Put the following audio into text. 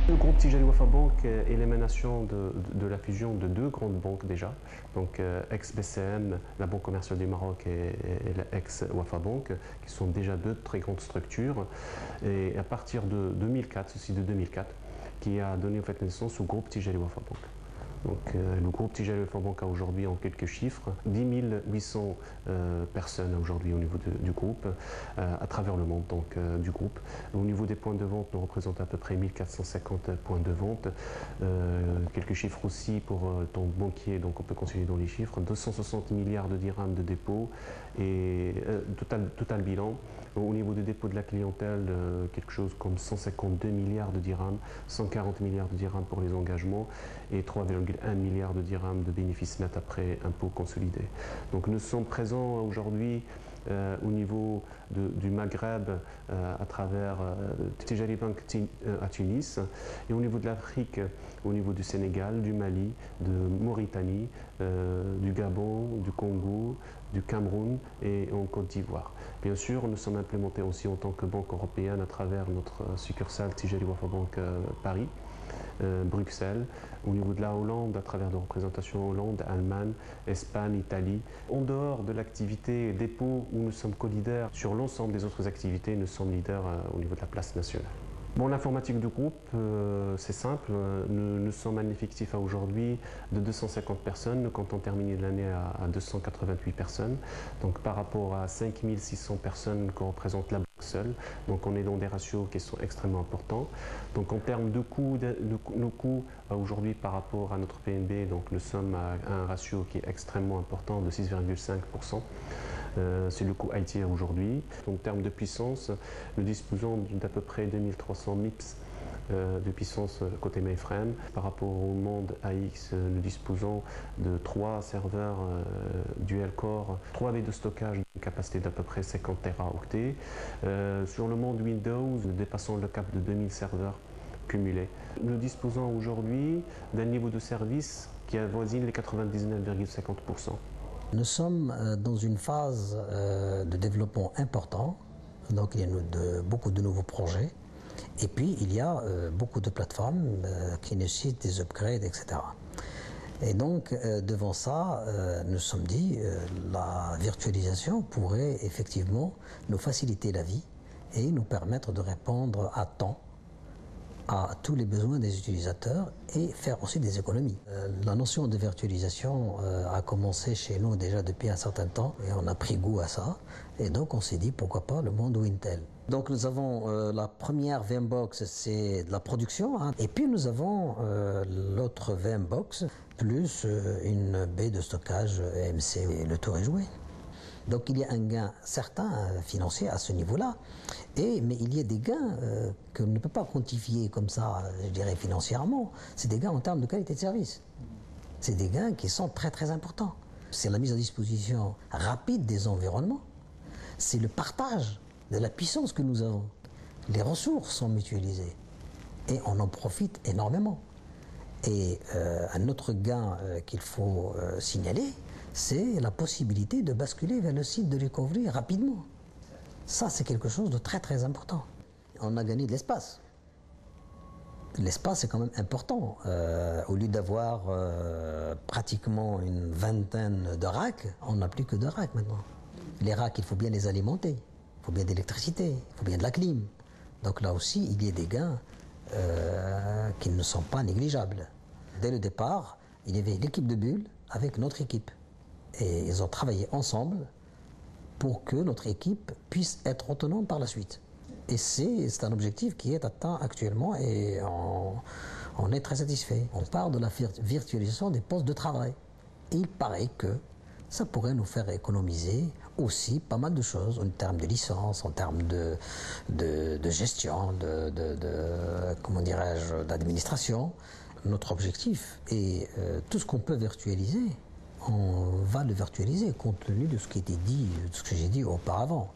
Le groupe Tijari Wafa Bank est l'émanation de la fusion de deux grandes banques déjà, donc ex-BCM, la Banque commerciale du Maroc et la ex-Wafa Bank, qui sont déjà deux très grandes structures. Et à partir de 2004, ceci de 2004, qui a donné en fait naissance au groupe Tijari Wafa Bank. Donc, le groupe Tijari Wafa Bank a aujourd'hui en quelques chiffres 10 800 personnes aujourd'hui au niveau du groupe, à travers le monde donc, du groupe. Au niveau des points de vente, nous représentons à peu près 1450 points de vente. Quelques chiffres aussi pour ton banquier, donc on peut continuer dans les chiffres. 260 milliards de dirhams de dépôts et total bilan. Au niveau des dépôts de la clientèle, quelque chose comme 152 milliards de dirhams, 140 milliards de dirhams pour les engagements et 3,1 milliards de dirhams de bénéfices nets après impôts consolidés. Donc nous sommes présents aujourd'hui au niveau du Maghreb à travers Tijari Bank à Tunis et au niveau de l'Afrique, au niveau du Sénégal, du Mali, de Mauritanie, du Gabon, du Congo, du Cameroun et en Côte d'Ivoire. Bien sûr, nous sommes implémentés aussi en tant que banque européenne à travers notre succursale Tijari Wafa Bank Paris. Bruxelles, au niveau de la Hollande, à travers de représentations Hollande, Allemagne, Espagne, Italie. En dehors de l'activité dépôt où nous sommes co-leaders, sur l'ensemble des autres activités, nous sommes leaders au niveau de la place nationale. Bon, l'informatique du groupe, c'est simple. Nous sommes un effectif à aujourd'hui de 250 personnes. Nous comptons terminer l'année à 288 personnes. Donc par rapport à 5600 personnes qu'on représente la banque seule. Donc on est dans des ratios qui sont extrêmement importants. Donc en termes de coûts, nos coûts aujourd'hui par rapport à notre PNB, donc nous sommes à un ratio qui est extrêmement important de 6,5%. C'est le coût IT aujourd'hui. En termes de puissance, nous disposons d'à peu près 2300 MIPS de puissance côté mainframe. Par rapport au monde AX, nous disposons de 3 serveurs dual core, 3 V de stockage, une capacité d'à peu près 50 Teraoctets. Sur le monde Windows, nous dépassons le cap de 2000 serveurs cumulés. Nous disposons aujourd'hui d'un niveau de service qui avoisine les 99,50%. Nous sommes dans une phase de développement important, donc il y a beaucoup de nouveaux projets, et puis il y a beaucoup de plateformes qui nécessitent des upgrades, etc. Et donc devant ça, nous nous sommes dit la virtualisation pourrait effectivement nous faciliter la vie et nous permettre de répondre à temps à tous les besoins des utilisateurs et faire aussi des économies. La notion de virtualisation a commencé chez nous déjà depuis un certain temps et on a pris goût à ça et donc on s'est dit pourquoi pas le monde Intel. Donc nous avons la première VMbox, c'est de la production, hein, et puis nous avons l'autre VMbox plus une baie de stockage EMC et le tour est joué. Donc il y a un gain certain financier à ce niveau-là, mais il y a des gains que l'on ne peut pas quantifier comme ça, je dirais financièrement. C'est des gains en termes de qualité de service. C'est des gains qui sont très très importants. C'est la mise à disposition rapide des environnements. C'est le partage de la puissance que nous avons. Les ressources sont mutualisées et on en profite énormément. Et un autre gain qu'il faut signaler, c'est la possibilité de basculer vers le site de recovery rapidement. Ça, c'est quelque chose de très très important. On a gagné de l'espace. L'espace est quand même important. Au lieu d'avoir pratiquement une vingtaine de racks, on n'a plus que 2 racks maintenant. Les racks, il faut bien les alimenter. Il faut bien de l'électricité, il faut bien de la clim. Donc là aussi, il y a des gains qui ne sont pas négligeables. Dès le départ, il y avait l'équipe de Bull avec notre équipe. Et ils ont travaillé ensemble pour que notre équipe puisse être autonome par la suite. Et c'est un objectif qui est atteint actuellement et on est très satisfait. On parle de la virtualisation des postes de travail. Et il paraît que ça pourrait nous faire économiser aussi pas mal de choses en termes de licence, en termes de gestion, comment dirais-je, d'administration. Notre objectif est tout ce qu'on peut virtualiser, on va le virtualiser compte tenu de ce qui était dit, de ce que j'ai dit auparavant.